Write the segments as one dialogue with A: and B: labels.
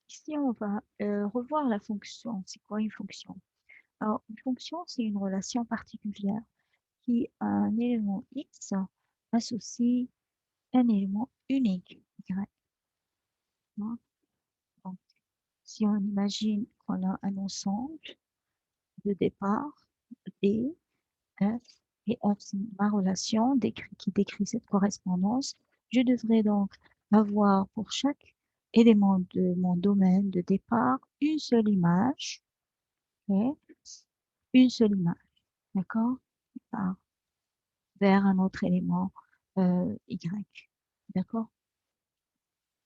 A: Ici, on va revoir la fonction. C'est quoi une fonction? Alors, une fonction, c'est une relation particulière qui a un élément X associe un élément unique Y. Hein. Donc, si on imagine qu'on a un ensemble de départ, D, F, et F, c'est ma relation qui décrit cette correspondance, je devrais donc avoir pour chaque élément de mon domaine de départ une seule image, ok, une seule image, d'accord, par- vers un autre élément Y, d'accord.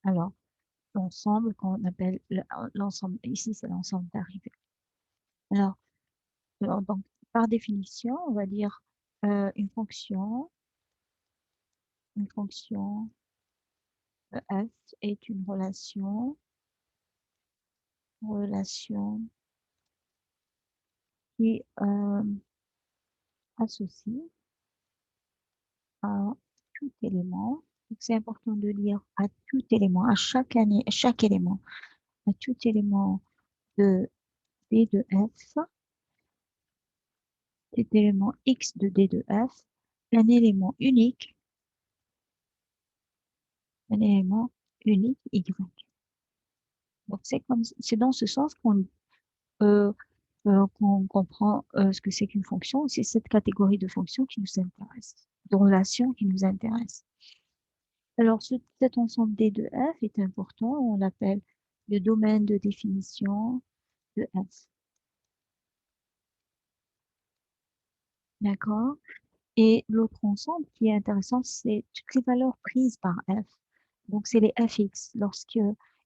A: Alors, l'ensemble qu'on appelle l'ensemble, ici c'est l'ensemble d'arrivée. Alors, donc, par définition, on va dire une fonction F est une relation qui associe à tout élément. C'est important de lire à tout élément, à chaque élément, à tout élément de D de F, cet élément X de D de F, un élément unique, un élément unique Y. Donc, c'est dans ce sens euh, qu'on comprend ce que c'est qu'une fonction. C'est cette catégorie de fonctions qui nous intéresse, de relations qui nous intéressent. Alors, cet ensemble D de F est important. On l'appelle le domaine de définition de F. D'accord? Et l'autre ensemble qui est intéressant, c'est toutes les valeurs prises par F. Donc, c'est les fx, lorsque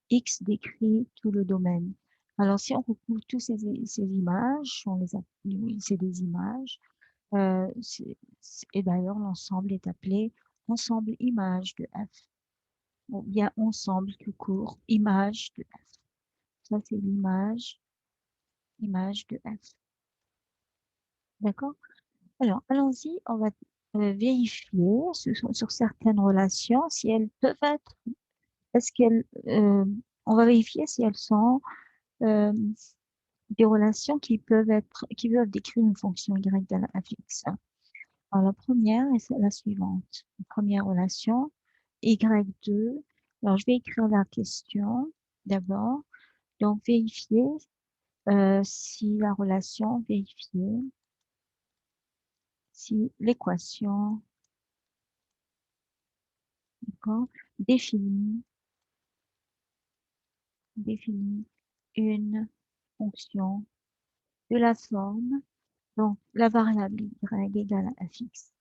A: X décrit tout le domaine. Alors, si on retrouve toutes ces images, c'est des images, et d'ailleurs, l'ensemble est appelé ensemble image de F, ou bien ensemble tout court, image de F. Ça, c'est image de F. D'accord? Alors, allons-y, on va vérifier sur certaines relations si elles peuvent être, est-ce qu'elles, on va vérifier si elles sont euh, des relations qui peuvent décrire une fonction y de la fx. Alors, la première est la suivante. La première relation, y2. Alors, je vais écrire la question d'abord. Donc, vérifier si la relation, vérifier si l'équation, d'accord, définit une fonction de la forme, donc la variable y égale à fx.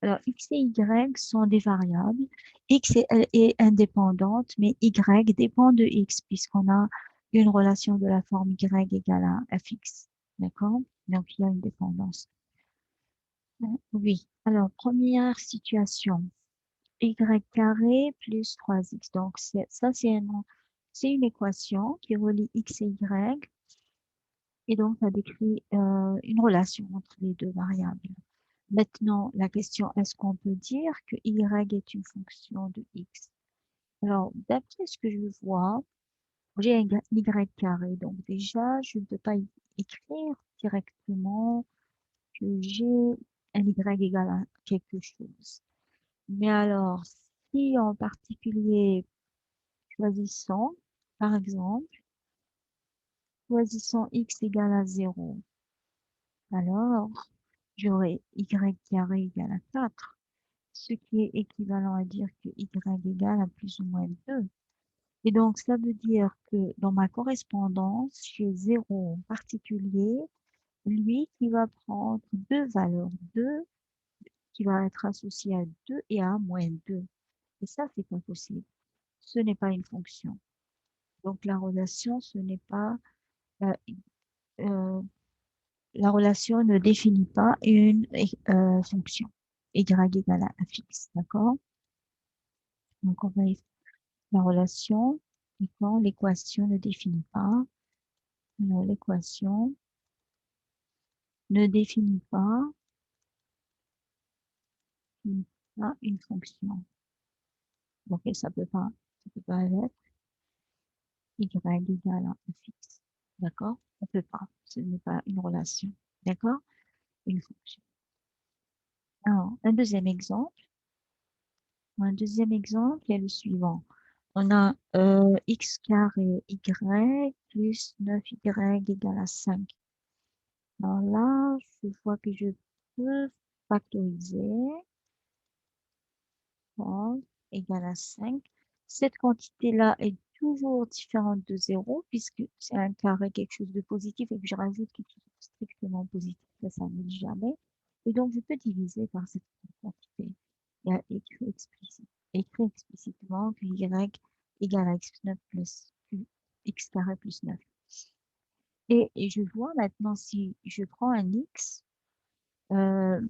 A: Alors, x et y sont des variables. X est indépendante, mais y dépend de x, puisqu'on a une relation de la forme y égale à fx. D'accord? Donc, il y a une dépendance. Oui. Alors, première situation. Y carré plus 3x. Donc, ça, c'est une équation qui relie x et y. Et donc, ça décrit une relation entre les deux variables. Maintenant, la question, est-ce qu'on peut dire que y est une fonction de x? Alors, d'après ce que je vois, j'ai un y carré. Donc, déjà, je ne peux pas écrire directement que j'ai un y égal à quelque chose. Mais alors, si en particulier, choisissons, par exemple, choisissons x égale à 0, alors j'aurai y carré égale à 4. Ce qui est équivalent à dire que y égale à plus ou moins 2. Et donc, ça veut dire que dans ma correspondance, j'ai 0 en particulier, lui qui va prendre deux valeurs, 2 qui va être associé à 2 et à moins 2. Et ça, c'est pas possible. Ce n'est pas une fonction. Donc, la relation, ce n'est pas, euh, euh, la relation ne définit pas une fonction. Y égale à fixe, d'accord? Donc, on va la relation, et quand l'équation ne définit pas, l'équation ne définit pas une fonction. Donc, ça peut pas l'être. y égale à fx. D'accord? On peut pas. Ce n'est pas une relation. D'accord? Une fonction. Alors, un deuxième exemple. Un deuxième exemple est le suivant. On a x carré y plus 9y égale à 5. Alors là, je vois que je peux factoriser. Bon, égale à 5. Cette quantité-là est toujours différente de 0 puisque c'est un carré, quelque chose de positif, et que je rajoute quelque chose de strictement positif. Ça n'arrive jamais. Et donc, je peux diviser par cette quantité. Il y a écrit explicitement que y égale à x9 plus x carré plus 9. Et je vois maintenant, si je prends un x, euh,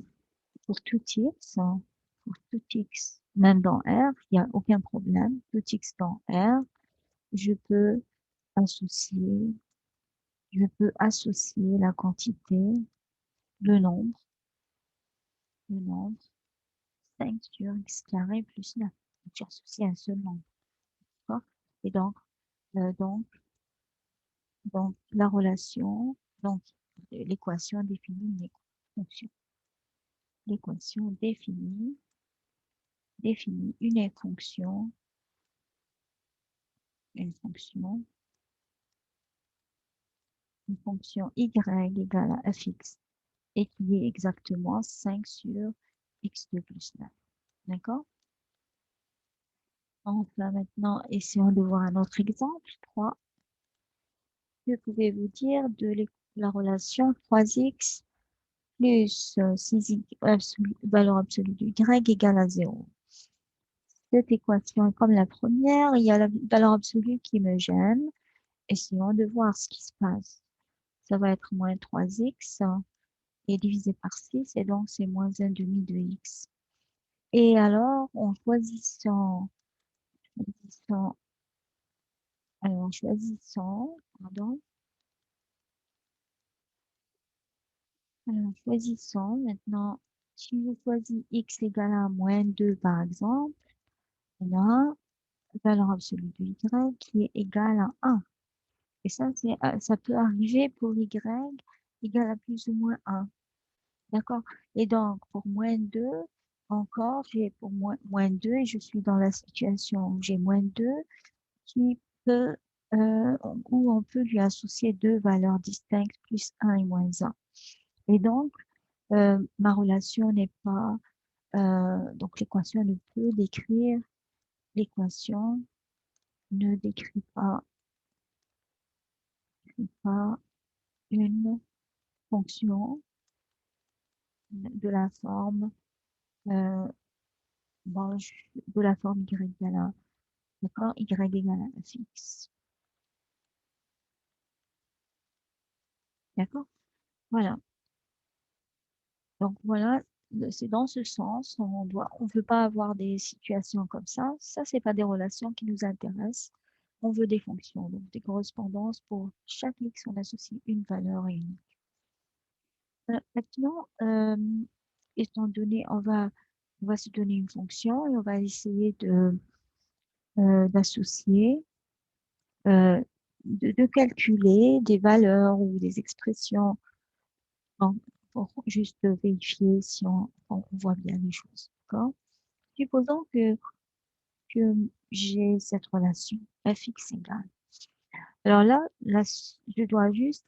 A: pour tout x, hein, pour tout x, même dans R, il n'y a aucun problème. Tout x dans R, je peux associer, la quantité, le nombre 5 sur x carré plus 9. J'associe un seul nombre. D'accord? Et donc, la relation, donc, l'équation définit une fonction. L'équation définit une fonction y égale à fx et qui est exactement 5 sur x2 plus 9. D'accord? Enfin, maintenant, essayons de voir un autre exemple. 3. Que pouvez-vous dire de la relation 3x plus 6y, valeur absolue de y égale à 0? Cette équation est comme la première. Il y a la valeur absolue qui me gêne. Essayons de voir ce qui se passe. Ça va être moins 3x et divisé par 6, et donc c'est moins 1 demi de x. Et alors, en choisissant, pardon, maintenant, si je choisis x égale à moins 2, par exemple, on a la valeur absolue de y qui est égale à 1. Et ça, ça peut arriver pour y égale à plus ou moins 1. D'accord? Et donc, pour moins 2, encore, j'ai pour moins 2, et je suis dans la situation où j'ai moins 2 qui peut, où on peut lui associer deux valeurs distinctes, plus 1 et moins 1. Et donc, ma relation n'est pas, donc l'équation ne peut décrire, l'équation ne décrit pas une fonction de la forme, bon, de la forme y égale à, d'accord, y égale à fx. D'accord? Voilà. Donc voilà, c'est dans ce sens, on veut pas avoir des situations comme ça. Ça, c'est pas des relations qui nous intéressent. On veut des fonctions, donc des correspondances pour chaque x, on associe une valeur et une. Maintenant, étant donné, on va se donner une fonction et on va essayer d'associer, de calculer des valeurs ou des expressions pour juste vérifier si on voit bien les choses. D'accord? Supposons que j'ai cette relation fx égale. Alors là, je dois juste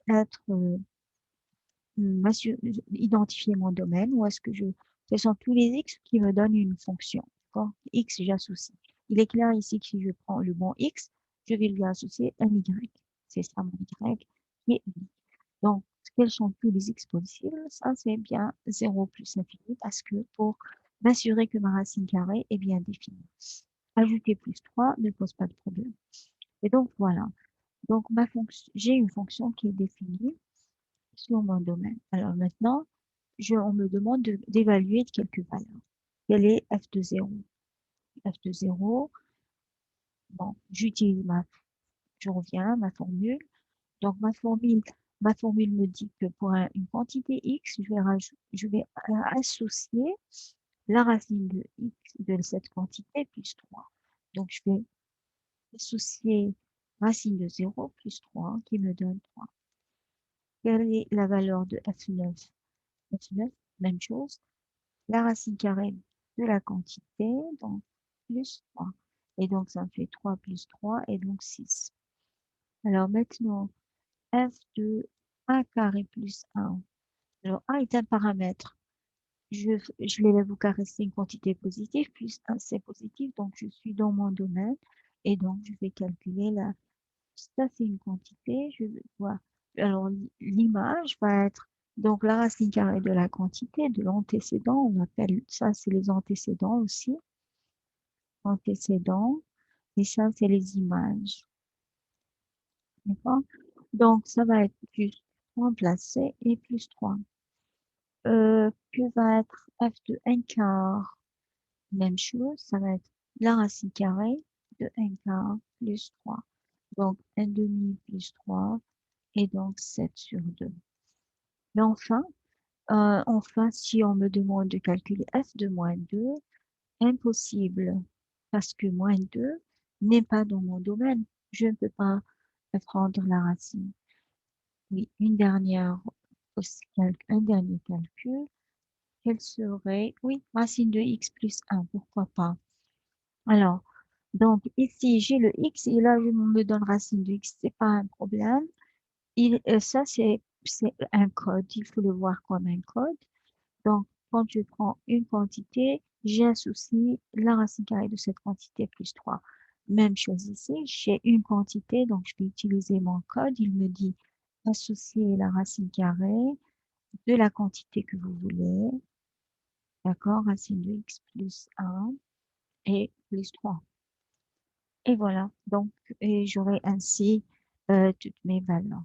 A: identifier mon domaine, où est-ce que ce sont tous les x qui me donnent une fonction. D'accord? X, j'associe. Il est clair ici que si je prends le bon x, je vais lui associer un y. C'est ça mon y qui est unique. Donc, quels sont tous les x possibles? Ça, c'est bien 0 plus l'infini parce que pour m'assurer que ma racine carrée est bien définie. Ajouter plus 3 ne pose pas de problème. Et donc, voilà. Donc, j'ai une fonction qui est définie sur mon domaine. Alors maintenant, on me demande d'évaluer quelques valeurs. Quelle est f de 0? F de 0, bon, je reviens à ma formule. Donc, ma formule me dit que pour une quantité x, je vais associer la racine de x de cette quantité plus 3. Donc, je vais associer racine de 0 plus 3 qui me donne 3. Quelle est la valeur de F9? F9, même chose, la racine carrée de la quantité, donc plus 3. Et donc, ça me fait 3 plus 3 et donc 6. Alors maintenant, f de a carré plus 1. Alors, a est un paramètre. Je l'élève au carré, c'est une quantité positive, plus 1, c'est positif, donc je suis dans mon domaine. Et donc, je vais calculer la... Ça, c'est une quantité, je vais voir. Alors, l'image va être... Donc, la racine carrée de la quantité, de l'antécédent, on appelle ça, c'est les antécédents aussi. Antécédents. Et ça, c'est les images. D'accord? Donc, ça va être plus remplacé et plus 3. Que va être f de 1 quart? Même chose, ça va être la racine carrée de 1 quart plus 3. Donc, 1 demi plus 3 et donc 7 sur 2. Mais enfin, si on me demande de calculer f de moins 2, impossible, parce que moins 2 n'est pas dans mon domaine. Je ne peux pas prendre la racine. Oui, un dernier calcul. Quel serait, oui, racine de x plus 1, pourquoi pas. Alors, donc ici, j'ai le x et là, je me donne racine de x, c'est pas un problème. Ça, c'est un code, il faut le voir comme un code. Donc, quand je prends une quantité, j'associe la racine carrée de cette quantité plus 3. Même chose ici, j'ai une quantité, donc je vais utiliser mon code. Il me dit associer la racine carrée de la quantité que vous voulez. D'accord? Racine de x plus 1 et plus 3. Et voilà. Donc, j'aurai ainsi toutes mes valeurs.